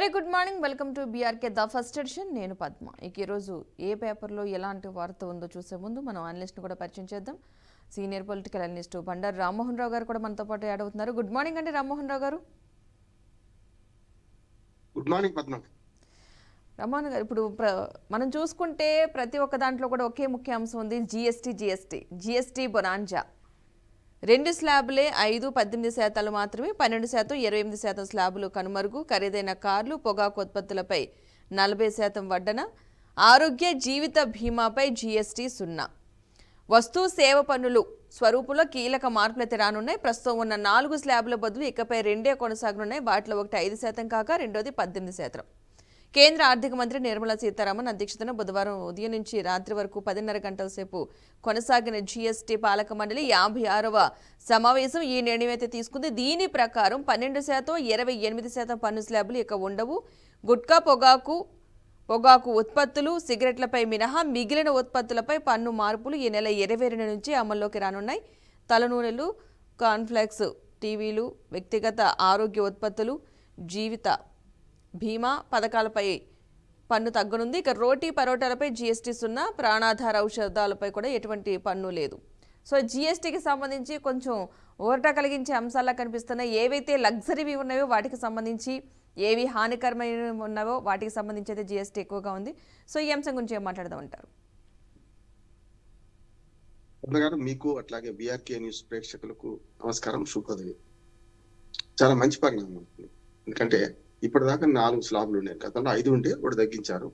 Very good morning. Welcome to BRK the first edition. నేను పద్మ. ఈ రోజు ఏ పేపర్లో ఎలాంటి వార్త ఉందో చూసే ముందు మనం అనలిస్ట్ని కూడా పరిచయం చేద్దాం. Senior political analyst Bandaru Rammohan Rao garu కూడా మనతో పాటు యాడ్ అవుతున్నారు. గుడ్ మార్నింగ్ అండి రామ్మోహన్ రావు గారు. Good morning Padma. రామ్మోహన్ గారు, ఇప్పుడు మనం చూసుకుంటే ప్రతి ఒక్క దాంట్లో కూడా ఒకే ముఖ్య అంశం ఉంది, జిఎస్టీ బొనాంజా. 2 స్లాబులే 5-18% మాత్రమే, 12% 28% స్లాబులు కనుమరుగు, ఖరీదైన కార్లు, పొగాకు ఉత్పత్తులపై 40% వడ్డన, ఆరోగ్య జీవిత బీమాపై జీఎస్టీ 0. వస్తు సేవ పన్నులు స్వరూపులో కీలక మార్పులైతే రానున్నాయి. ప్రస్తుతం ఉన్న 4 స్లాబుల బదులు ఇకపై 2 కొనసాగనున్నాయి. వాటిలో ఒకటి 5% కాక రెండోది 18%. కేంద్ర ఆర్థిక మంత్రి నిర్మలా సీతారామన్ అధ్యక్షతన బుధవారం ఉదయం నుంచి రాత్రి వరకు 10:30 గంటల సేపు కొనసాగిన జీఎస్టీ పాలక మండలి 56వ సమావేశం ఈ నిర్ణయం అయితే తీసుకుంది. దీని ప్రకారం 12%, 28% పన్ను స్లాబులు ఇక ఉండవు. గుట్కా, పొగాకు ఉత్పత్తులు, సిగరెట్లపై మినహా మిగిలిన ఉత్పత్తులపై పన్ను మార్పులు ఈ నెల 22 నుంచి అమల్లోకి రానున్నాయి. తలనూనెలు, కార్న్ఫ్లెక్స్, టీవీలు, వ్యక్తిగత ఆరోగ్య ఉత్పత్తులు, జీవిత బీమా పథకాలపై పన్ను తగ్గనుంది. ఇక రోటీ, పరోటాలపై జీఎస్టీ 0, ప్రాణాధార ఔషధాలపై కూడా ఎటువంటి పన్ను లేదు. సో జీఎస్టీకి సంబంధించి కొంచెం ఊరట కలిగించే అంశాలా కనిపిస్తున్నాయి. ఏవైతే లగ్జరీవి ఉన్నాయో వాటికి సంబంధించి, ఏవి హానికరమైన ఉన్నాయో వాటికి సంబంధించి అయితే జీఎస్టీ ఎక్కువగా ఉంది. సో ఈ అంశం గురించి ఏం మాట్లాడదామంటారు? మీకు అట్లాగే బీఆర్కే న్యూస్ ప్రేక్షకులకు నమస్కారం, శుభోదయం. చాలా మంచి పరిణామం. ఎందుకంటే ఇప్పటిదాకా 4 స్లాబులు ఉన్నాయి. గతంలో 5 ఉంటే ఒకటి తగ్గించారు.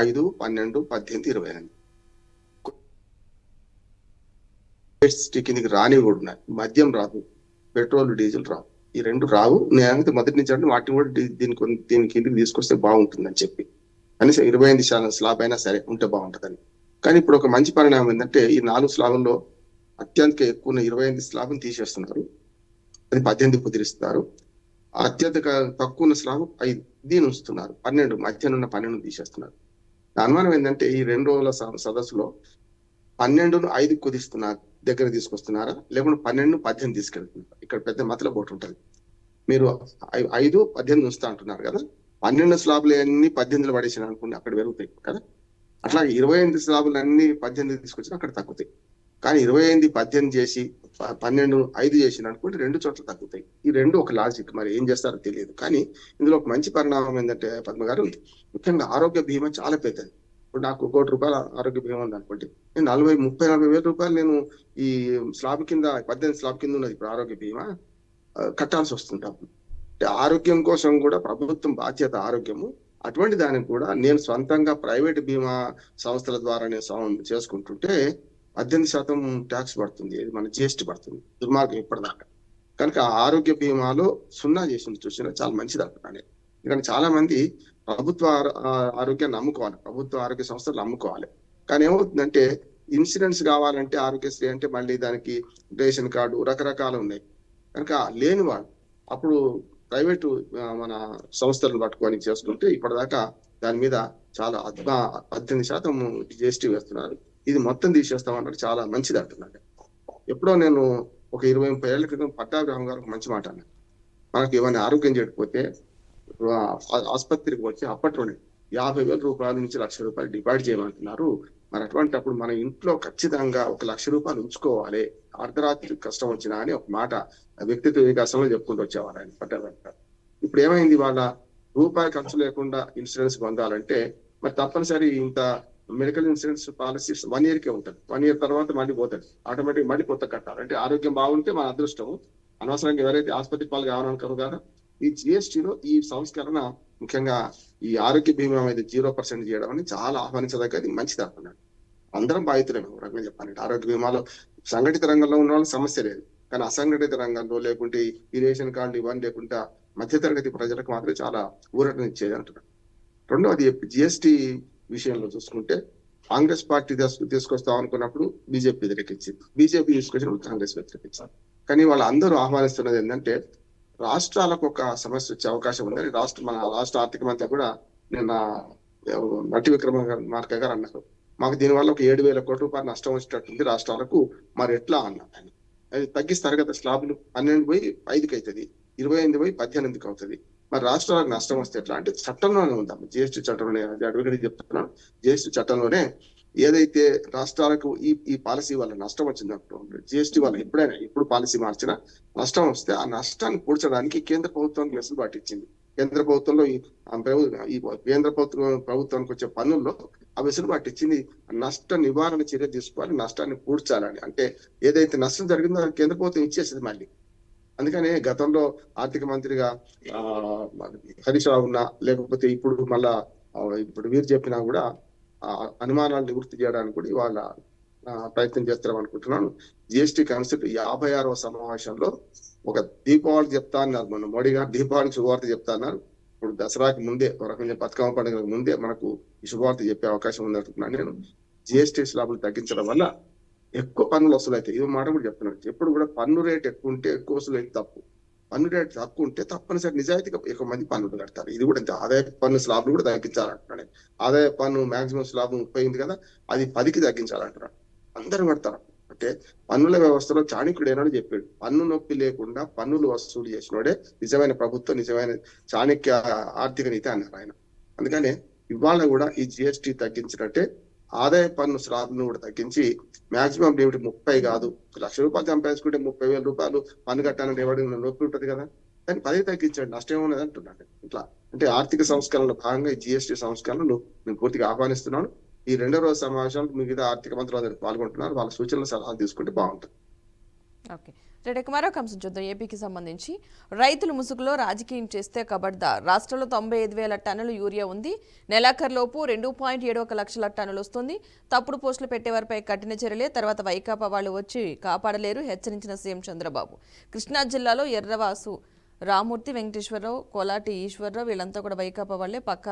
5, 12, 18, 28 కిందికి రాని కూడా ఉన్నాయి. మద్యం రాదు, పెట్రోల్, డీజిల్ రావు. ఈ 2 రావు. నేను మొదటి నుంచి అంటే వాటిని కూడా దీని కిందికి తీసుకొస్తే బాగుంటుందని చెప్పి కనీసం 25 స్లాబ్ అయినా సరే ఉంటే బాగుంటుందని. కానీ ఇప్పుడు ఒక మంచి పరిణామం ఏంటంటే ఈ 4 స్లాబుల్లో అత్యంత ఎక్కువ 25 స్లాబ్ని తీసేస్తున్నారు. అది 18 కుదిరిస్తున్నారు. అత్యధిక తక్కువ ఉన్న స్లాబ్ 5 దీన్ని ఉంచుతున్నారు. 12 మధ్యన ఉన్న 12 తీసేస్తున్నారు. అనుమానం ఏంటంటే ఈ 2 రోజుల సదస్సులో 12ను 5 కుదిస్తున్నారు, దగ్గర తీసుకొస్తున్నారా, లేకుంటే 12ను 18 తీసుకెళ్తున్నారు. ఇక్కడ పెద్ద మతల పోటు ఉంటుంది. మీరు 5, 18 ఉంచుతా అంటున్నారు కదా, 12 స్లాబులు అన్ని 18లో పడేసిన అనుకోండి, అక్కడ పెరుగుతాయి కదా. అట్లాగే 28 స్లాబులు అన్ని 18 తీసుకొచ్చినా అక్కడ తగ్గుతాయి. కానీ 28, 18 చేసి 12, 5 చేసిన అనుకుంటే 2 చోట్ల తగ్గుతాయి. ఈ 2 ఒక లాజిక్. మరి ఏం చేస్తారో తెలియదు. కానీ ఇందులో ఒక మంచి పరిణామం ఏంటంటే పద్మ గారు, ముఖ్యంగా ఆరోగ్య బీమా చాలా పెద్దది. ఇప్పుడు నాకు 1 కోటి రూపాయల ఆరోగ్య బీమా ఉంది అనుకోండి, నేను 30-40 వేల రూపాయలు నేను ఈ స్లాబ్ కింద 18 స్లాబ్ కింద ఉన్నది ఇప్పుడు ఆరోగ్య బీమా కట్టాల్సి వస్తుంటాం. ఆరోగ్యం కోసం కూడా ప్రభుత్వం బాధ్యత ఆరోగ్యము. అటువంటి దానికి కూడా నేను సొంతంగా ప్రైవేట్ బీమా సంస్థల ద్వారా నేను చేసుకుంటుంటే 18% ట్యాక్స్ పడుతుంది, మన జిఎస్టీ పడుతుంది. దుర్మార్గం ఇప్పటిదాకా. కనుక ఆరోగ్య బీమాలో 0 చేసింది చూసినా చాలా మంచిది అంటున్నాను. ఎందుకంటే చాలా మంది ప్రభుత్వ ఆరోగ్యాన్ని నమ్ముకోవాలి, ప్రభుత్వ ఆరోగ్య సంస్థలు నమ్ముకోవాలి. కానీ ఏమవుతుందంటే ఇన్సూరెన్స్ కావాలంటే ఆరోగ్యశ్రీ అంటే మళ్ళీ దానికి రేషన్ కార్డు రకరకాలు ఉన్నాయి. కనుక లేని వాళ్ళు అప్పుడు ప్రైవేటు మన సంస్థలను పట్టుకొని చేసుకుంటే ఇప్పటిదాకా దాని మీద చాలా 18% జిఎస్టీ వేస్తున్నారు. ఇది మొత్తం తీసేస్తామన్నారు. చాలా మంచిది అంటున్నాడు. ఎప్పుడో నేను ఒక 20-30 ఏళ్ల క్రితం పట్టాభిరామ్ గారు ఒక మంచి మాట అన్నారు. మనకి ఏమైనా ఆరోగ్యం చేయకపోతే ఆసుపత్రికి వచ్చి అప్పట్లోనే 50,000 రూపాయల నుంచి 1,00,000 రూపాయలు డిపాజిట్ చేయమంటున్నారు. మరి అటువంటిప్పుడు మన ఇంట్లో ఖచ్చితంగా 1,00,000 రూపాయలు ఉంచుకోవాలి, అర్ధరాత్రి కష్టం వచ్చినా అని ఒక మాట వ్యక్తిత్వ వికాసంలో చెప్పుకుంటూ వచ్చేవారు ఆయన పట్టాభిరామ్ గారు. ఇప్పుడు ఏమైంది, వాళ్ళ రూపాయి ఖర్చు లేకుండా ఇన్సూరెన్స్ పొందాలంటే మరి తప్పనిసరి ఇంత మెడికల్ ఇన్సూరెన్స్ పాలసీ 1 yearకే ఉంటుంది. 1 year తర్వాత మళ్ళీ పోతుంది. ఆటోమేటిక్ మళ్ళీ కొత్త కట్టాలి. అంటే ఆరోగ్యం బాగుంటే మన అదృష్టము. అనవసరంగా ఎవరైతే ఆసుపత్రి పాలు కావాలనుకోరు కదా, ఈ జిఎస్టీలో ఈ సంస్కరణ ముఖ్యంగా ఈ ఆరోగ్య బీమా మీద 0% చేయడం అని చాలా ఆహ్వానించదగ్గది, మంచిది అంటున్నాడు. అందరం బాధితులేము రకంగా చెప్పాలంటే. ఆరోగ్య బీమాలో సంఘటిత రంగంలో ఉన్న వాళ్ళకి సమస్య లేదు, కానీ అసంఘటిత రంగంలో లేకుంటే ఈ రేషన్ కార్డు ఇవన్నీ లేకుండా మధ్యతరగతి ప్రజలకు మాత్రం చాలా ఊరటనిచ్చేది అంటున్నాడు. రెండవది జిఎస్టీ విషయంలో చూసుకుంటే కాంగ్రెస్ పార్టీ తీసుకొస్తాం అనుకున్నప్పుడు బీజేపీ వ్యతిరేకించింది, బీజేపీ తీసుకొచ్చినప్పుడు కాంగ్రెస్ వ్యతిరేకించారు. కానీ వాళ్ళు అందరూ ఆహ్వానిస్తున్నది ఏంటంటే రాష్ట్రాలకు ఒక సమస్య వచ్చే అవకాశం ఉందని మన రాష్ట్ర ఆర్థిక మంత్రి కూడా నిన్న మట్టి విక్రమార్క గారు అన్నారు. మాకు దీనివల్ల ఒక 7,000 కోట్ల రూపాయలు నష్టం వచ్చేటట్టుంది రాష్ట్రాలకు, మరి ఎట్లా అన్నారు. అది తగ్గిస్తారు కదా, స్లాబులు 12 పోయి 5కి అవుతుంది, 28 పోయి 18కి అవుతుంది. మరి రాష్ట్రాలకు నష్టం వస్తే ఎట్లా అంటే చట్టంలోనే ఉందాం, జిఎస్టీ చట్టంలోనే, అది అడ్వకేట్ చెప్తున్నాను, జిఎస్టీ చట్టంలోనే ఏదైతే రాష్ట్రాలకు ఈ పాలసీ వల్ల నష్టం వచ్చిందనుకో, జిఎస్టీ వల్ల ఎప్పుడైనా ఎప్పుడు పాలసీ మార్చినా నష్టం వస్తే ఆ నష్టాన్ని పూడ్చడానికి కేంద్ర ప్రభుత్వానికి వెసులుబాటు ఇచ్చింది. కేంద్ర ప్రభుత్వంలో ఈ కేంద్ర ప్రభుత్వానికి వచ్చే పన్నుల్లో ఆ వెసులుబాటు ఇచ్చింది. నష్ట నివారణ చర్య తీసుకోవాలి, నష్టాన్ని పూడ్చాలని. అంటే ఏదైతే నష్టం జరిగిందో అది కేంద్ర ప్రభుత్వం ఇచ్చేసింది మళ్ళీ. అందుకనే గతంలో ఆర్థిక మంత్రిగా హరీష్ రావు ఉన్నా, లేకపోతే ఇప్పుడు మళ్ళా ఇప్పుడు వీరు చెప్పినా కూడా అనుమానాలు నివృత్తి చేయడానికి కూడా ఇవాళ ప్రయత్నం చేస్తాం అనుకుంటున్నాను. జిఎస్టీ కాన్సెప్ట్ 56వ సమావేశంలో ఒక దీపావళి చెప్తా అన్నారు, మన మోడీ గారు దీపావళికి శుభవార్త చెప్తా అన్నారు. ఇప్పుడు దసరాకి ముందే, ఒక రకంగా బతుకమ్మ పండుగకు ముందే మనకు ఈ శుభవార్త చెప్పే అవకాశం ఉందంటున్నాను నేను. జిఎస్టీ స్లాబులు తగ్గించడం వల్ల ఎక్కువ పన్నులు వసూలు అవుతాయి. ఇది మాట కూడా చెప్తున్నాను. ఎప్పుడు కూడా పన్ను రేట్ ఎక్కువ ఉంటే ఎక్కువ వసూలు అయితే తప్పు, పన్ను రేట్ తక్కువ ఉంటే తప్పనిసరి నిజాయితీగా ఎక్కువ మంది పన్నులు కడతారు. ఇది కూడా ఆదాయ పన్ను స్లాబ్లు కూడా తగ్గించాలంటున్నాను. ఆదాయ పన్ను మాక్సిమం స్లాబ్ 30 ఉంది కదా, అది 10కి తగ్గించాలంటున్నాడు. అందరూ కడతారు. అంటే పన్నుల వ్యవస్థలో చాణక్యుడు ఏనాడు చెప్పాడు, పన్ను నొప్పి లేకుండా పన్నులు వసూలు చేసినోడే నిజమైన ప్రభుత్వం, నిజమైన చాణక్య ఆర్థిక నీతి అన్నారు ఆయన. అందుకనే ఇవాళ కూడా ఈ జిఎస్టీ తగ్గించినట్టే ఆదాయ పన్ను స్లాబ్ను కూడా తగ్గించి మాక్సిమం లిమిట్ 30 కాదు, ₹1,00,000 సంపాదించుకుంటే 30,000 రూపాయలు పన్ను కట్టాలని ఎవరికి నొప్పి ఉంటుంది కదా, దాన్ని 10 తగ్గించండి, నష్టం ఉన్నది అంటున్నాను. ఇట్లా అంటే ఆర్థిక సంస్కరణలో భాగంగా ఈ జిఎస్టీ సంస్కరణలు నేను పూర్తిగా ఆహ్వానిస్తున్నాను. ఈ 2వ రోజు సమావేశాలకు మిగతా ఆర్థిక మంత్రులు పాల్గొంటున్నారు, వాళ్ళ సూచనలు సలహాలు తీసుకుంటే బాగుంటుంది. ఓకే, రేటు మరొక అంశం చూద్దాం. ఏపీకి సంబంధించి రైతులు ముసుగులో రాజకీయం చేస్తే కబడ్దార్. రాష్ట్రంలో 95,000 టన్నుల యూరియా ఉంది. నెలాఖరులోపు 2.71 లక్షల టన్నులు వస్తుంది. తప్పుడు పోస్టులు పెట్టేవారిపై కఠిన చర్యలే, తర్వాత వైకాపా వాళ్ళు వచ్చి కాపాడలేరు, హెచ్చరించిన సీఎం చంద్రబాబు. కృష్ణా జిల్లాలో ఎర్రవాసు రామూర్తి, వెంకటేశ్వరరావు, కోలాటి ఈశ్వరరావు వీళ్ళంతా కూడా వైకాపా వాళ్ళే పక్క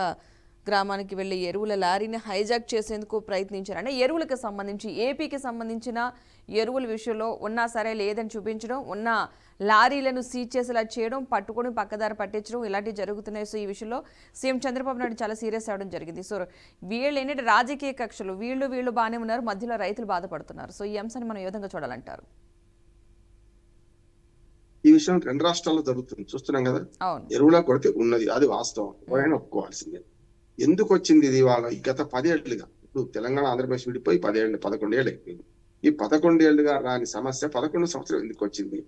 గ్రామానికి వెళ్లి ఎరువుల లారీని హైజాక్ చేసేందుకు ప్రయత్నించారు. అంటే ఎరువులకు సంబంధించి ఏపీకి సంబంధించిన ఎరువుల విషయంలో ఉన్నా సరే లేదని చూపించడం, ఉన్న లారీలను సీజ్ చేసేలా చేయడం, పట్టుకొని పక్కదారి పట్టించడం ఇలాంటివి జరుగుతున్నాయి. సో ఈ విషయంలో సీఎం చంద్రబాబు నాయుడు చాలా సీరియస్ అవ్వడం జరిగింది. సో వీళ్ళు ఏంటంటే రాజకీయ కక్షలు, వీళ్ళు బాగానే ఉన్నారు, మధ్యలో రైతులు బాధపడుతున్నారు. సో ఈ అంశాన్ని మనం ఏ విధంగా చూడాలంటారు? ఈ విషయం 2 రాష్ట్రాల్లో జరుగుతుంది, చూస్తున్నాం కదా. ఎరువుల కొరత ఉన్నది, అది వాస్తవం, ఎవరైనా ఒప్పుకోవాల్సిందే. ఎందుకు వచ్చింది ఇది? వాళ్ళ గత 10 ఏళ్లుగా, ఇప్పుడు తెలంగాణ ఆంధ్రప్రదేశ్ విడిపోయి 11 ఏళ్ళు అయిపోయింది. ఈ 11 ఏళ్లుగా రాని సమస్య 11 సంవత్సరం ఎందుకు వచ్చింది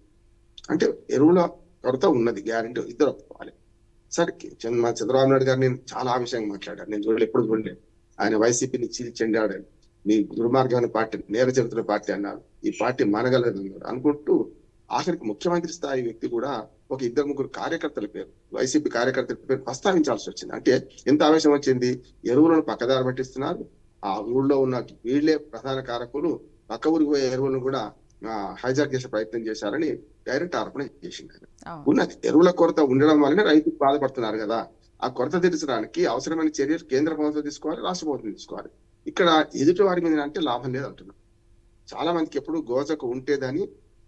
అంటే ఎరువుల కొరత ఉన్నది, గ్యారెంటీ, ఇద్దరు ఒప్పుకోవాలి. సరే, చంద్రబాబు నాయుడు గారు నేను చాలా ఆవిషయంగా మాట్లాడాను, నేను ఎప్పుడు చూడలేదు. ఆయన వైసీపీని చీల్చెండాడు, మీ దుర్మార్గమైన పార్టీ, నేర చరిత్ర పార్టీ అన్నారు, ఈ పార్టీ మనగలదు అనుకుంటూ ఆఖరికి ముఖ్యమంత్రి స్థాయి వ్యక్తి కూడా ఒక 2-3 కార్యకర్తల పేరు, వైసీపీ కార్యకర్తల పేరు ప్రస్తావించాల్సి వచ్చింది. అంటే ఎంత ఆవేశం వచ్చింది? ఎరువులను పక్కదారి పట్టిస్తున్నారు, ఆ ఊళ్ళో ఉన్న వీళ్లే ప్రధాన కారకులు పక్క ఊరికి పోయే ఎరువులను కూడా హైజాక్ చేసే ప్రయత్నం చేశారని డైరెక్ట్ ఆరోపణ చేసింది. ఉన్నది ఎరువుల కొరత ఉండడం వల్లనే రైతులు బాధపడుతున్నారు కదా. ఆ కొరత తీర్చడానికి అవసరమైన చర్యలు కేంద్ర ప్రభుత్వం తీసుకోవాలి, రాష్ట్ర ప్రభుత్వం తీసుకోవాలి. ఇక్కడ ఎదుటి వారి మీద అంటే లాభం లేదు అంటున్నారు. చాలా మందికి ఎప్పుడు గోజకు ఉంటేదని,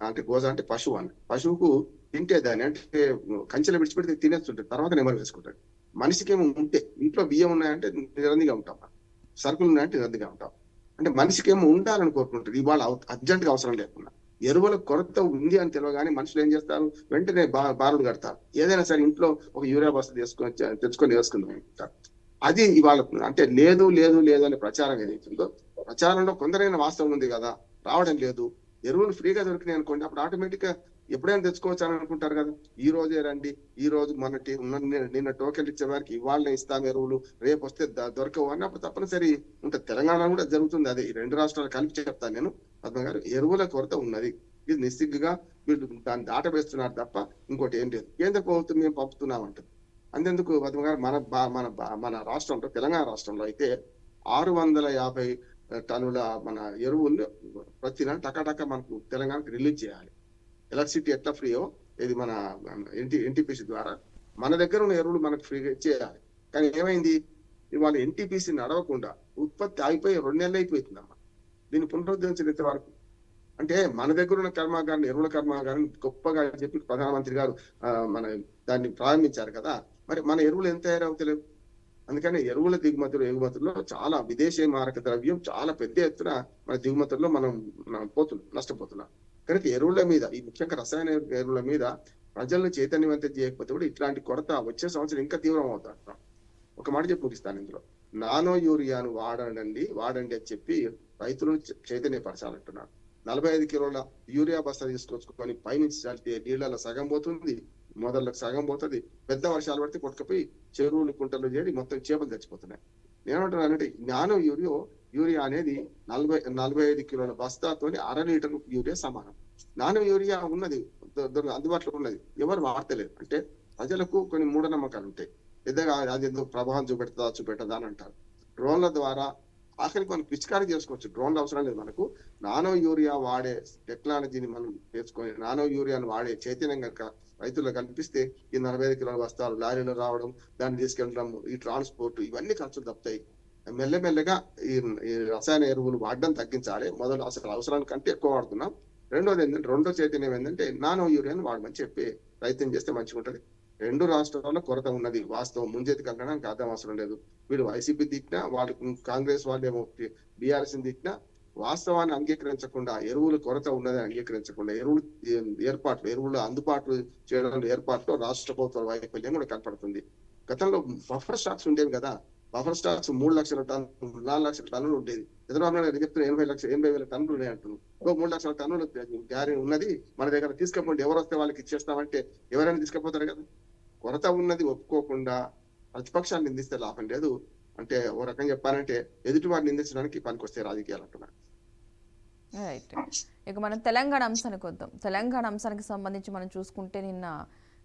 అంటే గోజ అంటే పశువు అని, పశువుకు తింటేదాన్ని అంటే కంచెలు విడిచిపెడితే తినేస్తుంటాడు, తర్వాత నెమరు వేసుకుంటాడు. మనిషికి ఏమో ఉంటే ఇంట్లో బియ్యం ఉన్నాయంటే నిరందిగా ఉంటాం, సరుకులు ఉన్నాయంటే నిరందిగా ఉంటాం. అంటే మనిషికి ఏమో ఉండాలని కోరుకుంటారు, ఇవాళ అర్జెంట్ గా అవసరం లేకుండా. ఎరువుల కొరత ఉంది అని తెలియగానే మనుషులు ఏం చేస్తారు, వెంటనే బారులు కడతారు. ఏదైనా సరే ఇంట్లో ఒక యూరియా బస్తా తెచ్చుకొని వేసుకుంటారు. అది ఇవాళ అంటే లేదు లేదు లేదు అనే ప్రచారం ఏదైతుందో, ప్రచారంలో కొందరైనా వాస్తవం ఉంది కదా, రావడం లేదు. ఎరువులు ఫ్రీగా దొరికినాయి అనుకోండి, అప్పుడు ఆటోమేటిక్ గా ఎప్పుడైనా తెచ్చుకోవచ్చు అని అనుకుంటారు కదా. ఈ రోజే రండి, ఈ రోజు నిన్న టోకెన్ ఇచ్చే వారికి ఇవాళ ఇస్తాం ఎరువులు, రేపు వస్తే దొరకవు అన్నప్పుడు తప్పనిసరి ఉంటుంది. తెలంగాణ కూడా జరుగుతుంది అదే. ఈ 2 రాష్ట్రాలు కలిపి చెప్తాను నేను, పద్మ గారు, ఎరువుల కొరత ఉన్నది. ఇది నిస్సిగ్గుగా వీళ్ళు దాన్ని దాటవేస్తున్నారు తప్ప ఇంకోటి ఏం లేదు. కేంద్ర ప్రభుత్వం మేము పంపుతున్నామంటారు. అంతెందుకు పద్మ గారు, మన రాష్ట్రంలో, తెలంగాణ రాష్ట్రంలో అయితే 650 టన్నుల మన ఎరువులు ప్రతి నెల టకాటక మనకు తెలంగాణకు రిలీజ్ చేయాలి. ఎలక్ట్రిసిటీ ఎట్లా ఫ్రీయో, ఇది మన ఎన్టీపీసీ ద్వారా మన దగ్గర ఉన్న ఎరువులు మనకు ఫ్రీగా చేయాలి. కానీ ఏమైంది, ఇవాళ ఎన్టీపీసీ నడవకుండా ఉత్పత్తి ఆగిపోయి 2 నెలలు అయిపోతుందమ్మా. దీన్ని పునరుద్ధరించేంత వరకు అంటే మన దగ్గర ఉన్న కర్మాగారం, ఎరువుల కర్మాగారం గొప్పగా చెప్పి ప్రధానమంత్రి గారు మన దాన్ని ప్రారంభించారు కదా. మరి మన ఎరువులు ఎంత తయారవుతలేవు. అందుకని ఎరువుల దిగుమతులు ఎగుమతుల్లో చాలా విదేశీ మారక ద్రవ్యం చాలా పెద్ద ఎత్తున మన దిగుమతుల్లో మనం నష్టపోతున్నాం. కనుక ఎరువుల మీద, ఈ ముఖ్యంగా రసాయన ఎరువుల మీద ప్రజలను చైతన్యవంతం చేయకపోతే కూడా ఇట్లాంటి కొరత వచ్చే సంవత్సరం ఇంకా తీవ్రం అవుతారు. ఒక మాట చెప్పి ముగిస్తాను ఇందులో. నానో యూరియాను వాడండి అని చెప్పి రైతులను చైతన్యపరచాలంటున్నారు. 45 కిలోల యూరియా బస్తా తీసుకొచ్చుకొని పైనుంచి చల్లితే నీళ్ళలో సగం పోతుంది, మొదళ్ళకి సగం పోతుంది. పెద్ద వర్షాలు పడితే కొట్టుకపోయి చెరువులు కుంటలు చేరి మొత్తం చేపలు చచ్చిపోతున్నాయి. నేనేమంటున్నానంటే నానో యూరియా అనేది 45 కిలోల బస్తాతోని 1/2 లీటర్ యూరియా సమానం. నానో యూరియా ఉన్నది, అందుబాటులో ఉన్నది, ఎవరు వాడతలేదు. అంటే ప్రజలకు కొన్ని మూఢనమ్మకాలు ఉంటాయి. పెద్దగా అది ఎందుకు ప్రభావం చూపెట్టదా అని అంటారు. డ్రోన్ల ద్వారా ఆఖరికి మనం పిచికారీ చేసుకోవచ్చు. డ్రోన్లు అవసరం లేదు మనకు. నానో యూరియా వాడే టెక్నాలజీని మనం నేర్చుకొని నానో యూరియాను వాడే చైతన్యం కనుక రైతులకు కల్పిస్తే ఈ 45 కిలోల బస్తాలు లారీలో రావడం, దాన్ని తీసుకెళ్ళడం, ఈ ట్రాన్స్పోర్ట్, ఇవన్నీ ఖర్చులు తప్పుతాయి. మెల్లమెల్లగా ఈ రసాయన ఎరువులు వాడడం తగ్గించాలి. మొదలు అసలు అవసరానికంటే ఎక్కువ వాడుతున్నాం. రెండో చైతన్యం ఏంటంటే నానో యూరియాను వాడమని చెప్పి ప్రయత్నం చేస్తే మంచిగా ఉంటది. 2 రాష్ట్రాల్లో కొరత ఉన్నది వాస్తవం. ముంజేతి కలగడానికి అర్థం అవసరం లేదు. వీళ్ళు వైసీపీ తిట్టినా, వాళ్ళు కాంగ్రెస్ వాళ్ళు ఏమో బీఆర్ఎస్ తిట్టినా వాస్తవాన్ని అంగీకరించకుండా, ఎరువులు కొరత ఉన్నదని అంగీకరించకుండా, ఎరువులు అందుబాటు చేయడం ఏర్పాట్లో రాష్ట్ర ప్రభుత్వ వైఫల్యం కూడా కనపడుతుంది. గతంలో బఫర్ స్టాక్స్ ఉండేవి కదా. బఫర్ స్టాక్స్ 3 లక్షల టన్నులు 4 లక్షల టన్నులు ఉండేది. చంద్రబాబు నాయుడు చెప్తున్న 80,000 టన్నులు ఉన్నాయి అంటున్నాను. 3 లక్షల టన్నులు గ్యారీ ఉన్నది మన దగ్గర, తీసుకపోండి, ఎవరు వస్తే వాళ్ళకి ఇచ్చేస్తామంటే ఎవరైనా తీసుకపోతారు కదా. కొరత ఉన్నది ఒప్పుకోకుండా ప్రతిపక్షాన్ని నిందిస్తే లాభం లేదు. అంటే ఓ రకంగా చెప్పాలంటే ఎదుటి వారిని నిందించడానికి పనికొస్తే రాజకీయాలు అంటున్నారు. రైట్. ఇక మనం తెలంగాణ అంశానికి వద్దాం. తెలంగాణ అంశానికి సంబంధించి మనం చూసుకుంటే నిన్న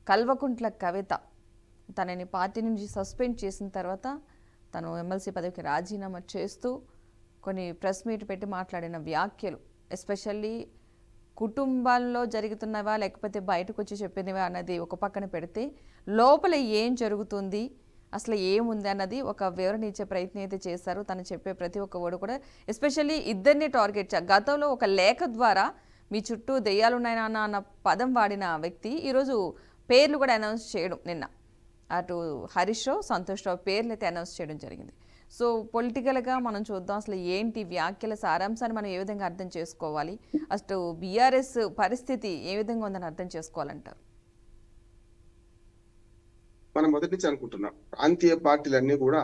కల్వకుంట్ల కవిత తనని పార్టీ నుంచి సస్పెండ్ చేసిన తర్వాత తను ఎమ్మెల్సీ పదవికి రాజీనామా చేస్తూ కొన్ని ప్రెస్ మీట్ పెట్టి మాట్లాడిన వ్యాఖ్యలు, ఎస్పెషల్లీ కుటుంబాల్లో జరుగుతున్నవా లేకపోతే బయటకు వచ్చి చెప్పినవా అన్నది ఒక పక్కన పెడితే, లోపల ఏం జరుగుతుంది, అసలు ఏముంది అన్నది ఒక వివరణ ఇచ్చే ప్రయత్నం అయితే చేశారు. తను చెప్పే ప్రతి ఒక్క వర్డ్ కూడా ఎస్పెషల్లీ ఇద్దరిని టార్గెట్ గతంలో ఒక లేఖ ద్వారా మీ చుట్టూ దెయ్యాలున్నాయనా అన్న పదం వాడిన వ్యక్తి ఈరోజు పేర్లు కూడా అనౌన్స్ చేయడం, నిన్న అటు హరీష్ రావు, సంతోష్ రావు పేర్లు అయితే అనౌన్స్ చేయడం జరిగింది. సో పొలిటికల్గా మనం చూద్దాం అసలు ఏంటి వ్యాఖ్యల సారాంశాన్ని మనం ఏ విధంగా అర్థం చేసుకోవాలి, అసలు బీఆర్ఎస్ పరిస్థితి ఏ విధంగా ఉందని అర్థం చేసుకోవాలంటారు. మనం మొదటి నుంచి అనుకుంటున్నాం ప్రాంతీయ పార్టీలన్నీ కూడా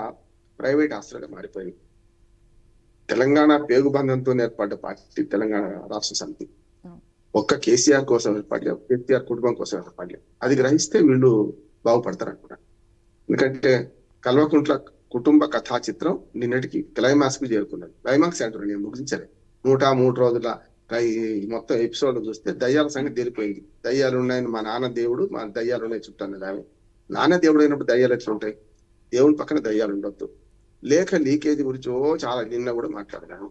ప్రైవేట్ ఆస్తులుగా మారిపోయినాయి. తెలంగాణ పేగుబంధంతో ఏర్పడ్డ పార్టీ తెలంగాణ రాష్ట్ర సమితి. ఒక్క కేసీఆర్ కోసం ఏర్పడలేదు, కేసీఆర్ కుటుంబం కోసం ఏర్పడలేదు. అది గ్రహిస్తే వీళ్ళు బాగుపడతారు అనుకున్నాను. ఎందుకంటే కల్వకుంట్ల కుటుంబ కథా చిత్రం నిన్నటికి క్లైమాక్స్ కు చేరుకున్నది. క్లైమాక్స్ అంటారు, నేను ముగించలే. 103 రోజుల మొత్తం ఎపిసోడ్ చూస్తే దయ్యాల సంగతి తెలిపోయింది. దయ్యాలు ఉన్నాయని మా నాన్న దేవుడు, మా దయ్యాలు ఉన్నాయి చుట్టూ ఆమె. నాన్న దేవుడు అయినప్పుడు దయ్యాలు ఎట్లా ఉంటాయి? దేవుని పక్కన దయ్యాలు ఉండొద్దు. లేఖ లీకేజీ గురించి చాలా నిన్న కూడా మాట్లాడినాను.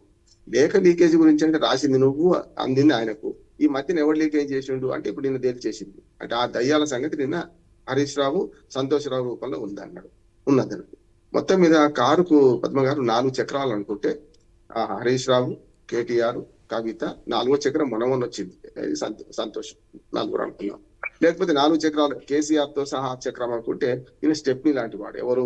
లేఖ లీకేజీ గురించి అంటే రాసింది నువ్వు, అందింది ఆయనకు. ఈ మధ్యన ఎవరు లీకేజ్ చేసిండు అంటే ఇప్పుడు నిన్న తేల్చేసింది. అంటే ఆ దయ్యాల సంగతి నిన్న హరీష్ రావు, సంతోష్ రావు రూపంలో ఉన్నది. మొత్తం మీద కారుకు పద్మ గారు 4 చక్రాలు అనుకుంటే ఆ హరీష్ రావు, కేటీఆర్, కవిత 4వ చక్రం మనమని వచ్చింది. సంతోషం 4 అనుకున్నాం. లేకపోతే 4 చక్రాలు కేసీఆర్ తో సహా చక్రం అనుకుంటే ఈయన స్టెప్నీ లాంటి వాడు ఎవరు,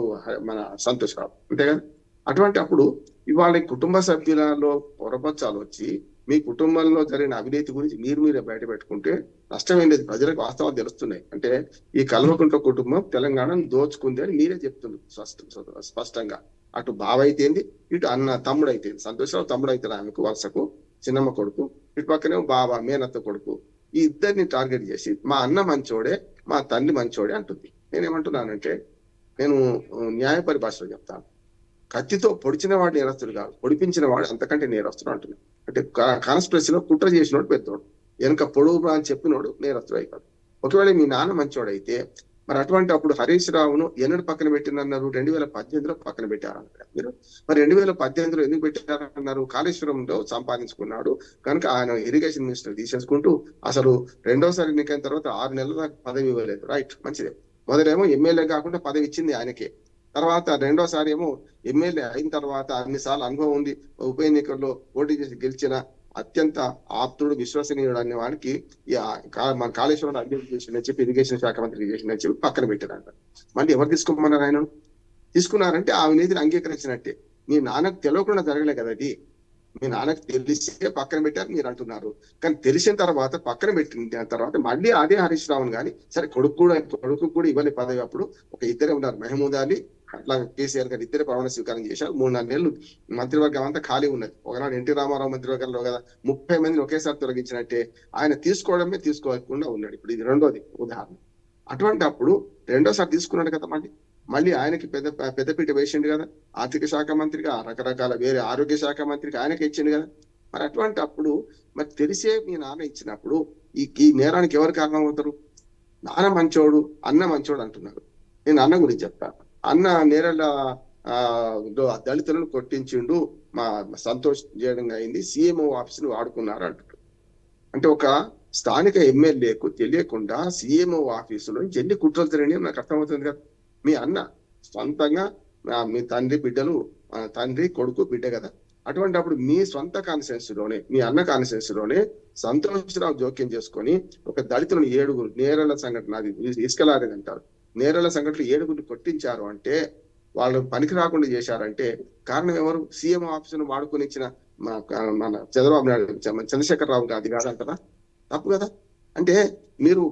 మన సంతోష్ రావు, అంతే కదా. అటువంటి అప్పుడు ఇవాళ కుటుంబ సభ్యులలో పొరపచ్చాలు వచ్చి మీ కుటుంబంలో జరిగిన అవినీతి గురించి మీరే బయట పెట్టుకుంటే నష్టం ఏం లేదు. ప్రజలకు వాస్తవాలు తెలుస్తున్నాయి. అంటే ఈ కల్వకుంట్ల కుటుంబం తెలంగాణను దోచుకుంది అని మీరే చెప్తున్నారు స్పష్టంగా. అటు బావ అయితేంది, ఇటు అన్న తమ్ముడు అయితేంది. సంతోషరావు తమ్ముడు అయితే ఆమెకు వరుసకు చిన్నమ్మ కొడుకు, ఇటు పక్కనే బావ మేనత్త కొడుకు. ఈ ఇద్దరిని టార్గెట్ చేసి మా అన్న మంచోడే, మా తల్లి మంచోడే అంటుంది. నేనేమంటున్నానంటే, నేను న్యాయ పరిభాషలో చెప్తాను. కత్తితో పొడిచిన వాడు నేరస్తుడు కాదు, పొడిపించిన వాడు అంతకంటే నేరస్తుడు అంటున్నాడు. అంటే కాన్స్పిరసీలో కుట్ర చేసినోడు పెద్దోడు, వెనుక పొడుగు అని చెప్పినోడు నేరస్తుడు అయిపోడు. ఒకవేళ మీ నాన్న మంచోడైతే మరి అటువంటి అప్పుడు హరీష్ రావును ఎన్నడు పక్కన పెట్టినన్నారు? 2018లో పక్కన పెట్టారన్నారు మీరు. మరి 2018లో ఎందుకు పెట్టారన్నారు? కాళేశ్వరంలో సంపాదించుకున్నాడు కనుక ఆయన ఇరిగేషన్ మినిస్టర్ తీసేసుకుంటూ అసలు రెండోసారి ఎన్నికైన తర్వాత 6 నెలల దాకా పదవి ఇవ్వలేదు. రైట్, మంచిదే. మొదలేమో ఎమ్మెల్యే కాకుండా పదవి ఇచ్చింది ఆయనకే. తర్వాత రెండోసారి ఏమో ఎమ్మెల్యే అయిన తర్వాత అన్నిసార్లు అనుభవం ఉంది, ఉప ఎన్నికల్లో పోటీ చేసి గెలిచిన అత్యంత ఆప్తుడు, విశ్వసనీయుడు అనే వాడికి మన కాళేశ్వరం అభివృద్ధి చేసిందని చెప్పి ఇరిగేషన్ శాఖ మంత్రి చేసిందని చెప్పి పక్కన పెట్టారంట. మళ్ళీ ఎవరు తీసుకోమన్నారు? ఆయన తీసుకున్నారంటే ఆ అవినీతిని అంగీకరించినట్టే. మీ నాన్నకు తెలియకుండా జరగలే కదా అది. మీ నాన్నకి తెలిసే పక్కన పెట్టారు మీరు అంటున్నారు. కానీ తెలిసిన తర్వాత పక్కన పెట్టిన తర్వాత మళ్ళీ అదే హరీష్ రావును కానీ సరే కొడుకు కూడా ఇవ్వలే పదవి. అప్పుడు ఒక ఇద్దరే ఉన్నారు, మహమూద్ అలీ అట్లా కేసీఆర్ గారు ఇద్దరే ప్రమాణ స్వీకారం చేశారు. 3-4 నెలలు మంత్రివర్గం అంతా ఖాళీ ఉన్నది. ఒకనాడు ఎన్టీ రామారావు మంత్రివర్గంలో కదా 30 మందిని ఒకేసారి తొలగించినట్టే ఆయన తీసుకోకుండా ఉన్నాడు. ఇప్పుడు ఇది రెండోది ఉదాహరణ. అటువంటి అప్పుడు రెండోసారి తీసుకున్నాడు కదా, మళ్ళీ ఆయనకి పెద్దపీట వేసిండు కదా, ఆర్థిక శాఖ మంత్రిగా రకరకాల వేరే ఆరోగ్య శాఖ మంత్రిగా ఆయనకి ఇచ్చిండు కదా. మరి అటువంటి అప్పుడు మరి తెలిసే మీ నాన్న ఇచ్చినప్పుడు ఈ నేరానికి ఎవరు కారణం అవుతారు? నాన్న మంచోడు, అన్న మంచోడు అంటున్నారు. నేను అన్న గురించి చెప్తాను. అన్న నేరల దళితులను కొట్టించిండు, మా సంతోష్ చేయడం అయింది, సీఎంఓ ఆఫీసులు వాడుకున్నారు అంటున్నారు. అంటే ఒక స్థానిక ఎమ్మెల్యేకు తెలియకుండా సీఎంఓ ఆఫీసులో ఎన్ని కుట్రలు జరిగినాయో నాకు అర్థమవుతుంది కదా. మీ అన్న సొంతంగా మీ తండ్రి కొడుకు బిడ్డ కదా. అటువంటి అప్పుడు మీ సొంత కాన్స్టిట్యున్సీ లోనే, మీ అన్న కాన్స్టిట్యున్సీ లోనే సంతోషరావు జోక్యం చేసుకొని ఒక దళితులను 7 నేరల సంఘటన, అది ఇసుకలారేది అంటారు, నేరల సంఘటనలు 7 కొట్టించారు అంటే, వాళ్ళు పనికి రాకుండా చేశారంటే కారణం ఎవరు? సీఎం ఆఫీసును వాడుకొని ఇచ్చిన మన చంద్రబాబు నాయుడు, చంద్రశేఖర్ రావు గారు. అది కాదంటారా? తప్పు కదా. అంటే మీరు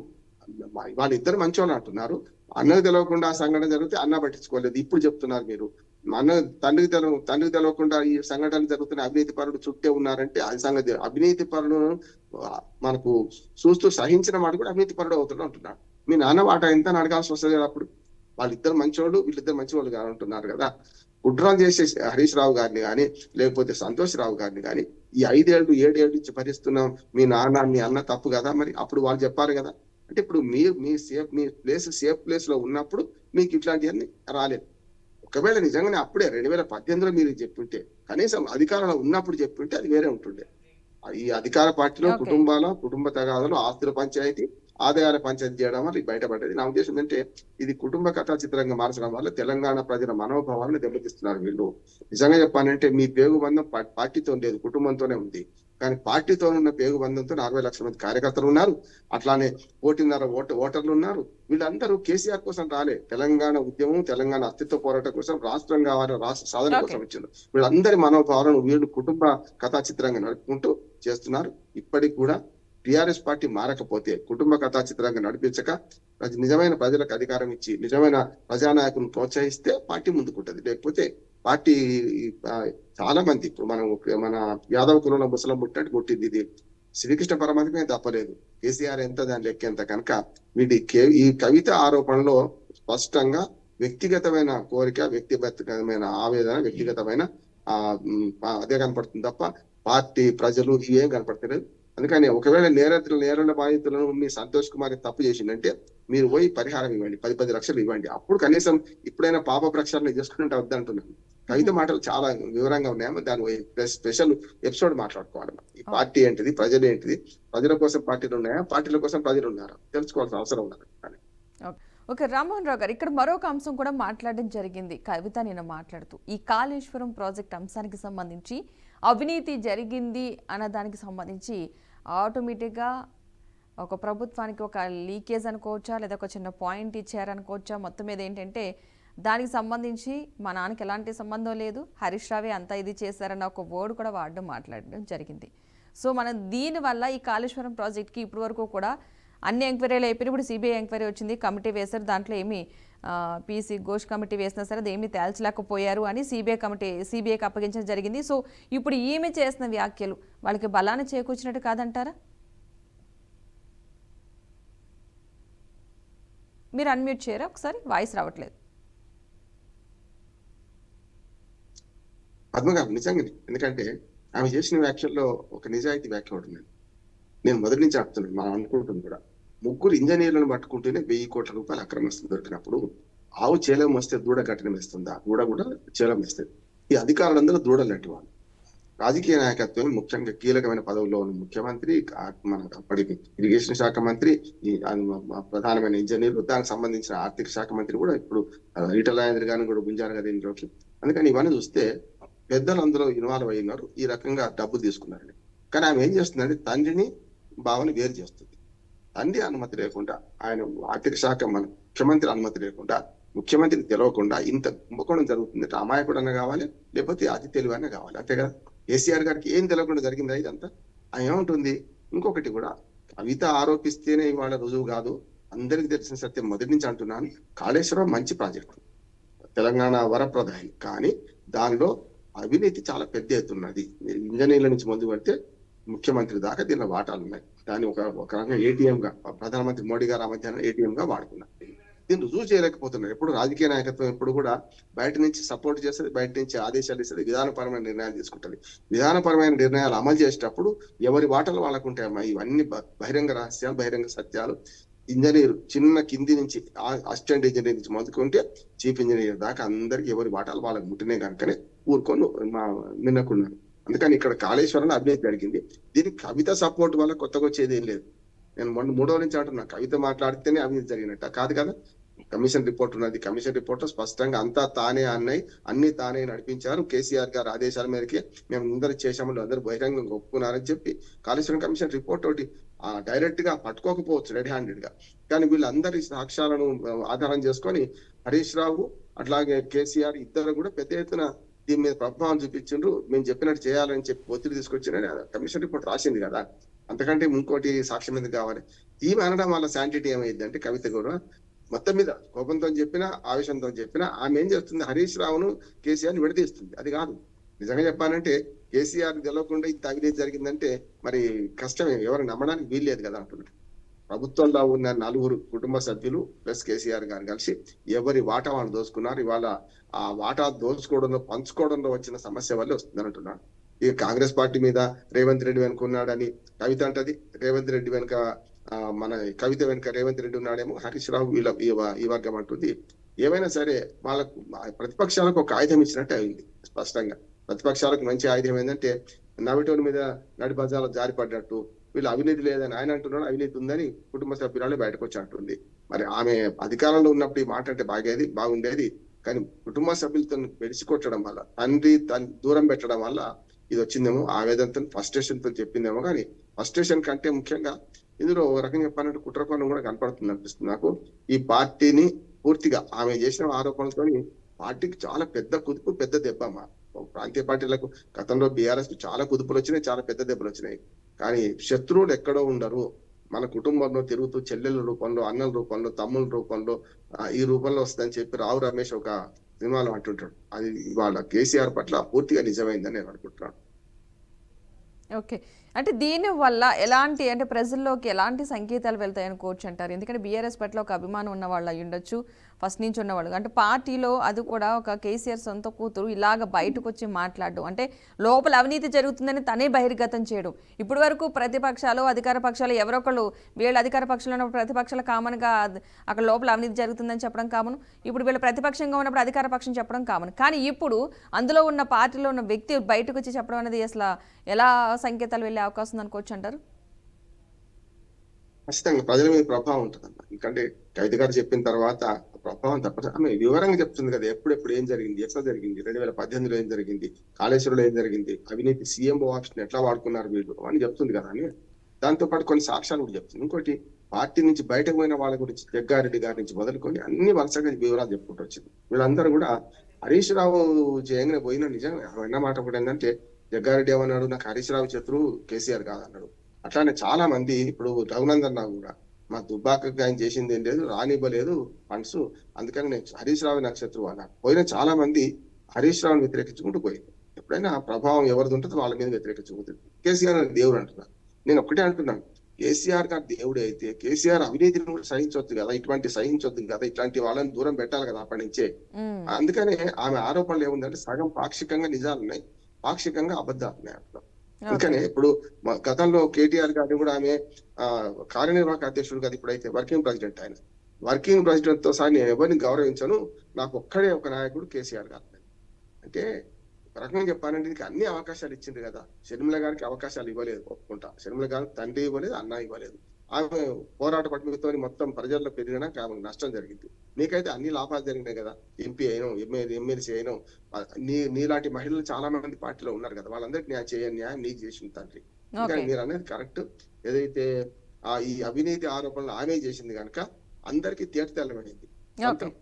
వాళ్ళిద్దరు మంచోళ్ళు అంటున్నారు, అన్నకు తెలవకుండా ఆ సంఘటన జరిగితే అన్న పట్టించుకోలేదు. ఇప్పుడు చెప్తున్నారు మీరు తండ్రికి తెలవకుండా ఈ సంఘటనలు జరుగుతున్న అవినీతి పరుడు చుట్టే ఉన్నారంటే అది సంగతి. అవినీతి పరులను మనకు చూస్తూ సహించిన వాడు కూడా అవినీతి పరుడు అవుతున్నాడు అంటున్నాడు. మీ నాన్న వాటా ఎంత అడగాల్సి వస్తుంది కదా. అప్పుడు వీళ్ళిద్దరు మంచివాళ్ళు కాదు అంటున్నారు కదా. కుట్రలు చేసే హరీష్ రావు గారిని కానీ లేకపోతే సంతోష్ రావు గారిని కానీ ఈ 5 ఏళ్ళు 7 ఏళ్ళు నుంచి భరిస్తున్నాం, మీ నాన్న మీ అన్న తప్పు కదా. మరి అప్పుడు వాళ్ళు చెప్పారు కదా. అంటే ఇప్పుడు మీ సేఫ్ ప్లేస్ లో ఉన్నప్పుడు మీకు ఇట్లాంటివన్నీ రాలేదు. ఒకవేళ నిజంగానే అప్పుడే 2018లో మీరు చెప్పింటే, కనీసం అధికారంలో ఉన్నప్పుడు చెప్పింటే అది వేరే ఉంటుండే. ఈ అధికార పార్టీలో కుటుంబ తగాదాలు, ఆస్తుల పంచాయతీ, ఆదాయాల పంచాయతీ చేయడం వల్ల బయటపడ్డది. నా ఉద్దేశం ఏంటంటే ఇది కుటుంబ కథా చిత్రంగా మార్చడం వల్ల తెలంగాణ ప్రజల మనోభావాలను దెబ్బతీస్తున్నారు వీళ్ళు. నిజంగా చెప్పాలంటే మీ పేగు బంధం పార్టీతో లేదు, కుటుంబంతోనే ఉంది. కానీ పార్టీతో ఉన్న పేగు బంధంతో 40 లక్షల మంది కార్యకర్తలు ఉన్నారు, అట్లానే 1.5 ఓటర్లు ఉన్నారు. వీళ్ళందరూ కేసీఆర్ కోసం రాలే, తెలంగాణ ఉద్యమం, తెలంగాణ అస్తిత్వ పోరాటం కోసం, రాష్ట్రం కావాలి, రాష్ట్ర సాధన కోసం వచ్చింది. వీళ్ళందరి మనోభావాలను వీళ్ళు కుటుంబ కథా చిత్రంగా నడుపుకుంటూ చేస్తున్నారు. ఇప్పటికి కూడా టిఆర్ఎస్ పార్టీ మారకపోతే, కుటుంబ కథా చిత్రంగా నడిపించక నిజమైన ప్రజలకు అధికారం ఇచ్చి నిజమైన ప్రజానాయకులను ప్రోత్సహిస్తే పార్టీ ముందుకుంటది. లేకపోతే పార్టీ చాలా మంది ఇప్పుడు మన యాదవ్ కులంలో ముసలం పుట్టినట్టు పుట్టింది. ఇది శ్రీకృష్ణ పరమాత్మే తప్పలేదు, కేసీఆర్ ఎంత దాని లెక్క ఎంత కనుక ఈ కవిత ఆరోపణలో స్పష్టంగా వ్యక్తిగతమైన కోరిక, వ్యక్తిగతమైన ఆవేదన, వ్యక్తిగతమైన అదే కనపడుతుంది తప్ప పార్టీ ప్రజలు ఇవేం కనపడతలేదు. అందుకని ఒకవేళ నేరల బాధితులను మీ సంతోష్ కుమార్ తప్పు చేసిందంటే మీరు పోయి పరిహారం ఇవ్వండి, 10 లక్షలు ఇవ్వండి. అప్పుడు కనీసం ఇప్పుడైనా పాప ప్రక్షాళన చేసుకుంటే వద్దంటున్నాను. కవిత మాటలు చాలా వివరంగా ఉన్నాయో దాని స్పెషల్ ఎపిసోడ్ మాట్లాడుకోవాలి. ఈ పార్టీ ఏంటిది, ప్రజలు ఏంటిది, ప్రజల కోసం పార్టీలు ఉన్నాయా, పార్టీల కోసం ప్రజలు ఉన్నారా తెలుసుకోవాల్సిన అవసరం ఉన్నది. ఓకే, రామ్మోహన్ రావు గారు, ఇక్కడ మరొక అంశం కూడా మాట్లాడడం జరిగింది. కవిత నేను మాట్లాడుతూ ఈ కాళేశ్వరం ప్రాజెక్ట్ అంశానికి సంబంధించి అవినీతి జరిగింది అన్న దానికి సంబంధించి ఆటోమేటిక్గా ఒక ప్రభుత్వానికి ఒక లీకేజ్ అనుకోవచ్చా, లేదా ఒక చిన్న పాయింట్ ఇచ్చారనుకోవచ్చా. మొత్తం మీద ఏంటంటే దానికి సంబంధించి మా నాన్నకి ఎలాంటి సంబంధం లేదు, హరీష్ రావే అంతా ఇది చేశారన్న ఒక వర్డ్ కూడా మాట్లాడడం జరిగింది. సో మనం దీనివల్ల ఈ కాళేశ్వరం ప్రాజెక్ట్కి ఇప్పటి వరకు కూడా అన్ని ఎంక్వైరీలు అయిపోయి ఇప్పుడు సిబిఐ ఎంక్వైరీ వచ్చింది, కమిటీ వేశారు, దాంట్లో ఏమి పీసీ ఘోష్ కమిటీ వేసినా సరే అది ఏమీ తేల్చలేకపోయారు అని సిబిఐకి అప్పగించడం జరిగింది. సో ఇప్పుడు ఈమె చేసిన వ్యాఖ్యలు వాళ్ళకి బలాన్ని చేకూర్చినట్టు కాదంటారా? మీరు అన్మ్యూట్ చేయరా ఒకసారి, వాయిస్ రావట్లేదు. పద్మగారు నిజంగానే, ఎందుకంటే ఆమె చేసిన వ్యాఖ్యల్లో ఒక నిజాయితీ వ్యాఖ్య ఉంటుంది. నేను మొదటి నుంచి చెప్తున్నాను, మనం అనుకుంటుంది కూడా 3 ఇంజనీర్లను పట్టుకుంటేనే 1000 కోట్ల రూపాయలు అక్రమస్తులు దొరికినప్పుడు ఆవు చేలం వస్తే దూడ గట్టడం వేస్తుందా, దూడ కూడా చేలం వేస్తుంది. ఈ అధికారులందరూ దూడలంటి వాళ్ళు. రాజకీయ నాయకత్వం ముఖ్యంగా కీలకమైన పదవుల్లో ఉన్న ముఖ్యమంత్రి, మన అప్పటికి ఇరిగేషన్ శాఖ మంత్రి, ప్రధానమైన ఇంజనీర్లు, దానికి సంబంధించిన ఆర్థిక శాఖ మంత్రి కూడా ఇప్పుడు ఈటల రాజేంద్ర గారిని కూడా గుంజారు కదా ఇంట్లోకి. అందుకని ఇవన్నీ చూస్తే పెద్దలు అందులో ఇన్వాల్వ్ అయినారు, ఈ రకంగా డబ్బులు తీసుకున్నారని. కానీ ఆమె ఏం చేస్తుందంటే తండ్రిని భావన వేరు చేస్తుంది. తండ్రి అనుమతి లేకుండా, ఆయన ఆర్థిక శాఖ మన ముఖ్యమంత్రి అనుమతి లేకుండా, ముఖ్యమంత్రికి తెలియకుండా ఇంత కుంభకోణం జరుగుతుంది. అమాయకుడన్నా కావాలి, లేకపోతే అతి తెలివైనా కావాలి, అంతే కదా. కేసీఆర్ గారికి ఏం తెలియకుండా జరిగిందా ఇదంతా? ఆయన ఏమంటుంది, ఇంకొకటి కూడా కవిత ఆరోపిస్తేనే ఇవాళ రుజువు కాదు, అందరికి తెలిసిన సత్యం మొదటి నుంచి అంటున్నాను. కాళేశ్వరం మంచి ప్రాజెక్టు, తెలంగాణ వరప్రదాయం, కానీ దానిలో అవినీతి చాలా పెద్ద ఎత్తున్నది. ఇంజనీర్ల నుంచి మొదలు పెడితే ముఖ్యమంత్రి దాకా దీనిలో వాటాలు ఉన్నాయి. దాన్ని ఒక రకంగా ఏటీఎం గా ప్రధానమంత్రి మోడీ గారు ఆ మధ్యాహ్నం ఏటీఎం గా వాడుకున్నారు. దీన్ని రుజువు చేయలేకపోతున్నారు. ఎప్పుడు రాజకీయ నాయకత్వం ఎప్పుడు కూడా బయట నుంచి సపోర్ట్ చేస్తుంది, బయట నుంచి ఆదేశాలు ఇస్తుంది, విధానపరమైన నిర్ణయాలు తీసుకుంటుంది. విధానపరమైన నిర్ణయాలు అమలు చేసేటప్పుడు ఎవరి వాటలు వాళ్ళకు ఉంటాయమ్మా. ఇవన్నీ బహిరంగ రహస్యాలు, బహిరంగ సత్యాలు. ఇంజనీర్ చిన్న కింది నుంచి అసిస్టెంట్ ఇంజనీర్ నుంచి మొదలుకుంటే చీఫ్ ఇంజనీర్ దాకా అందరికి ఎవరి వాటాలు వాళ్ళకి ముట్టినే కనుకనే ఊరుకొని మిన్నకున్నారు. అందుకని ఇక్కడ కాళేశ్వరంలో అవినీతి జరిగింది. దీనికి కవిత సపోర్ట్ వల్ల కొత్తగా వచ్చేది ఏం లేదు. నేను మూడో నుంచి అంటున్నా, కవిత మాట్లాడితేనే అవినీతి జరిగినట్ట కాదు కదా. కమిషన్ రిపోర్ట్ ఉన్నది. కమిషన్ రిపోర్ట్ స్పష్టంగా అంతా తానే అన్నాయి, అన్ని తానే నడిపించారు. కేసీఆర్ గారు ఆదేశాల మేరకే మేము అందరూ చేశాము, అందరూ బహిరంగంగా ఒప్పుకున్నారని చెప్పి కాళేశ్వరం కమిషన్ రిపోర్ట్ ఒకటి డైరెక్ట్ గా పట్టుకోకపోవచ్చు రెడీ హ్యాండెడ్ గా, కానీ వీళ్ళందరి సాక్ష్యాలను ఆధారం చేసుకొని హరీష్ రావు అట్లాగే కేసీఆర్ ఇద్దరు కూడా పెద్ద ఎత్తున దీని మీద ప్రభావం చూపించిండ్రు. మేము చెప్పినట్టు చేయాలని చెప్పి ఒత్తిడి తీసుకొచ్చిన కమిషన్ రిపోర్ట్ రాసింది కదా. అంతకంటే ఇంకోటి సాక్ష్యం ఎందుకు కావాలి? ఈమె అనడం వల్ల శాంటిటీ ఏమైంది అంటే, కవిత కూడా మొత్తం మీద కోపంతో చెప్పినా ఆవేశంతో చెప్పినా ఆమె ఏం చేస్తుంది, హరీష్ రావును కేసీఆర్ ని విడదీస్తుంది. అది కాదు. నిజంగా చెప్పాలంటే కేసీఆర్ గెలవకుండా ఇంత అవినీతి జరిగిందంటే మరి కష్టమే, ఎవరు నమ్మడానికి వీల్లేదు కదా అంటున్నారు. ప్రభుత్వంలో ఉన్న 4 కుటుంబ సభ్యులు ప్లస్ కేసీఆర్ గారు కలిసి ఎవరి వాటా వాళ్ళు దోచుకున్నారు. ఇవాళ ఆ వాటా దోచుకోవడంలో పంచుకోవడంలో వచ్చిన సమస్య వల్ల వస్తుందని అంటున్నారు. ఇక కాంగ్రెస్ పార్టీ మీద రేవంత్ రెడ్డి వెనుక ఉన్నాడని కవిత అంటది, రేవంత్ రెడ్డి వెనుక మన కవిత వెనుక రేవంత్ రెడ్డి ఉన్నాడేమో హరీష్ రావు వీళ్ళ ఈ వర్గం అంటుంది. ఏమైనా సరే వాళ్ళకు ప్రతిపక్షాలకు ఒక ఆయుధం ఇచ్చినట్టే అయింది. స్పష్టంగా ప్రతిపక్షాలకు మంచి ఆయుధం ఏంటంటే నవిటోని మీద నడిబజార్లో జారిపడ్డట్టు, వీళ్ళు అవినీతి లేదని ఆయన అంటున్నాడు, అవినీతి ఉందని కుటుంబ సభ్యురాలు బయటకు వచ్చి అంటుంది. మరి ఆమె అధికారంలో ఉన్నప్పుడు ఈ మాట అంటే బాగుండేది, కానీ కుటుంబ సభ్యులతో పెడిసి కొట్టడం వల్ల, తండ్రి దూరం పెట్టడం వల్ల ఇది వచ్చిందేమో. ఆవేదనతో ఫ్రస్ట్రేషన్ తో చెప్పిందేమో, కానీ ఫ్రస్ట్రేషన్ కంటే ముఖ్యంగా ఇందులో ఒక రకంగా చెప్పాలంటే కుట్రకోణం కూడా కనపడుతుంది అనిపిస్తుంది నాకు. ఈ పార్టీని పూర్తిగా ఆమె చేసిన ఆరోపణలతో పార్టీకి చాలా పెద్ద కుదుపు, పెద్ద దెబ్బమ్మా. ప్రాంతీయ పార్టీలకు గతంలో బీఆర్ఎస్ చాలా కుదుపులు వచ్చినాయి, చాలా పెద్ద దెబ్బలు వచ్చినాయి. కానీ శత్రువులు ఎక్కడో ఉండరు. మన కుటుంబంలో తిరుగుతూ చెల్లెల రూపంలో, అన్నల రూపంలో, తమ్ముల రూపంలో, ఈ రూపంలో వస్తుందని చెప్పి రావు రమేష్ ఒక సినిమాలో అంటుంటాడు. అది ఇవాళ కేసీఆర్ పట్ల పూర్తిగా నిజమైందని నేను అనుకుంటున్నాను. ఓకే, అంటే దీని వల్ల ఎలాంటి అంటే ప్రజల్లోకి ఎలాంటి సంకేతాలు వెళ్తాయని కోచ్ అంటారు? ఎందుకంటే బీఆర్ఎస్ పట్ల ఒక అభిమానం ఉన్న వాళ్ళు అయి ఉండొచ్చు, ఫస్ట్ నుంచి ఉన్నవాళ్ళు. అంటే పార్టీలో అది కూడా ఒక కేసీఆర్ సొంత కూతురు ఇలాగ బయటకు వచ్చి మాట్లాడడం, అంటే లోపల అవినీతి జరుగుతుందని తనే బహిర్గతం చేయడం. ఇప్పటి వరకు ప్రతిపక్షాలు, అధికార పక్షాలు ఎవరొకళ్ళు వీళ్ళ అధికార పక్షంలో ఉన్నప్పుడు ప్రతిపక్షాలు కామన్గా అక్కడ లోపల అవినీతి జరుగుతుందని చెప్పడం కామన్, ఇప్పుడు వీళ్ళు ప్రతిపక్షంగా ఉన్నప్పుడు అధికార పక్షం చెప్పడం కామన్. కానీ ఇప్పుడు అందులో ఉన్న పార్టీలో ఉన్న వ్యక్తి బయటకు వచ్చి చెప్పడం అనేది అసలు ఎలా సంకేతాలు వెళ్ళే అవకాశం అనుకోవచ్చు అంటారు? ఖచ్చితంగా ప్రజల మీద ప్రభావం ఉంటుందన్న. ఎందుకంటే కవిత గారు చెప్పిన తర్వాత ప్రభావం తప్పదు. ఆమె వివరంగా చెప్తుంది కదా, ఎప్పుడెప్పుడు ఏం జరిగింది, ఎట్లా జరిగింది, 2018లో ఏం జరిగింది, కాళేశ్వరంలో ఏం జరిగింది, అవినీతి సీఎంఓ ఆప్షన్ ఎట్లా వాడుకున్నారు వీళ్ళు అని చెప్తుంది కదా అని. దాంతో పాటు కొన్ని సాక్ష్యాలు కూడా చెప్తుంది. ఇంకోటి పార్టీ నుంచి బయటకు పోయిన వాళ్ళ గురించి జగ్గారెడ్డి గారి నుంచి మొదలుకొని అన్ని వరుసగా వివరాలు చెప్పుకుంటూ వచ్చింది. వీళ్ళందరూ కూడా హరీష్ రావు జయంగా పోయిన నిజంగా అన్న మాట కూడా ఏంటంటే, జగ్గారెడ్డి ఏమన్నాడు, నాకు హరీష్ రావు శత్రువు కేసీఆర్ కాదన్నాడు. అట్లానే చాలా మంది ఇప్పుడు రఘునందన్ రావు కూడా మా దుబ్బాకకి ఆయన చేసింది ఏం లేదు, రానివ్వలేదు ఫండ్స్, అందుకని నేను హరీష్ రావు నాకు శత్రువు అన్నారు. పోయిన చాలా మంది హరీష్ రావుని వ్యతిరేకించుకుంటూ పోయింది. ఎప్పుడైనా ప్రభావం ఎవరిది ఉంటుందో వాళ్ళ మీద వ్యతిరేకించుకుంటుంది. కేసీఆర్ దేవుడు అంటున్నారు. నేను ఒక్కటే అంటున్నాను, కేసీఆర్ గారు దేవుడు అయితే కేసీఆర్ అవినీతిని కూడా సహించొద్దు కదా, సహించొద్దు కదా, ఇట్లాంటి వాళ్ళని దూరం పెట్టాలి కదా అప్పటి నుంచే. అందుకనే ఆమె ఆరోపణలు ఏముందంటే సగం పాక్షికంగా నిజాలు ఉన్నాయి, పాక్షికంగా అబద్ధాలు ఉన్నాయి అంటున్నాం. అందుకనే ఇప్పుడు గతంలో కేటీఆర్ గారిని కూడా ఆమె కార్యనిర్వాహక అధ్యక్షుడు కదా, ఇప్పుడైతే వర్కింగ్ ప్రెసిడెంట్. ఆయన వర్కింగ్ ప్రెసిడెంట్ తో సహా నేను ఎవరిని గౌరవించను, నాకు ఒక్కడే ఒక నాయకుడు కేసీఆర్ గారు. అంటే ఒక రకంగా చెప్పాలంటే దీనికి అన్ని అవకాశాలు ఇచ్చింది కదా. షర్మిల గారికి అవకాశాలు ఇవ్వలేదు, ఒప్పుకుంటా. షర్మిల గారు తండ్రి ఇవ్వలేదు, అన్న ఇవ్వలేదు. ఆమె పోరాట పట్టుదలతో మొత్తం ప్రజల్లో పెరిగినా ఆమెకు నష్టం జరిగింది. నీకైతే అన్ని లాభాలు జరిగినాయి కదా, ఎంపీ అయినాం, ఎమ్మెల్సీ అయినాం. నీలాంటి మహిళలు చాలా మంది పార్టీలో ఉన్నారు కదా, వాళ్ళందరికీ న్యాయం చేయని న్యాయం నీకు చేసింది తండ్రి. కానీ మీరు అనేది కరెక్ట్. ఏదైతే ఈ అవినీతి ఆరోపణలు ఆమె చేసింది కనుక అందరికీ తేటతెల్లమైంది.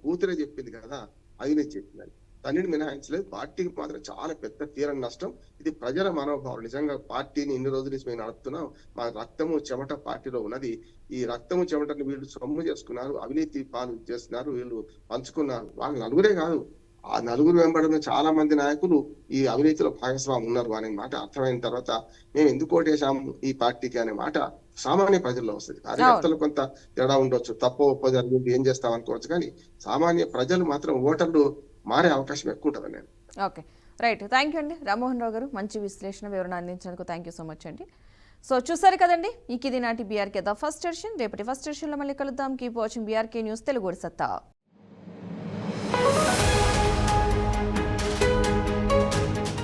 కూతురే చెప్పింది కదా అవినీతి చెప్పిందని. తనని మినహాయించలేదు. పార్టీకి మాత్రం చాలా పెద్ద తీరని నష్టం. ఇది ప్రజల మనోభావం. నిజంగా పార్టీని ఇన్ని రోజుల నుంచి మేము నడుపుతున్నాం. మా రక్తము చెమట పార్టీలో ఉన్నది. ఈ రక్తము చెమటని వీళ్ళు సొమ్ము చేసుకున్నారు, అవినీతి పాలు చేస్తున్నారు, వీళ్ళు పంచుకున్నారు. వాళ్ళు నలుగురే కాదు, ఆ నలుగురు వెంబడిన చాలా మంది నాయకులు ఈ అవినీతిలో భాగస్వామి ఉన్నారు అనే మాట అర్థమైన తర్వాత మేము ఎందుకు ఓటేసాము ఈ పార్టీకి అనే మాట సామాన్య ప్రజల్లో వస్తుంది. కార్యకర్తలు కొంత తేడా ఉండొచ్చు, తప్పు ఒప్పో జరిగింది ఏం చేస్తాం అనుకోవచ్చు, కానీ సామాన్య ప్రజలు మాత్రం ఓటర్లు మారే అవకాశం ఎక్కువ ఉంటుంది నేను. Okay, right. థ్యాంక్ యూ అండి రామ్మోహన్ రావు గారు, మంచి విశ్లేషణ వివరణ అందించినందుకు థ్యాంక్ యూ సో మచ్ అండి. సో చూసారు కదండి, ఇది నాటి బీఆర్కే ద ఫస్ట్ ఎడిషన్. రేపటి ఫస్ట్ ఎడిషన్లో మళ్ళీ కలుద్దాం. Keep watching BRK news Telugu సత్తా.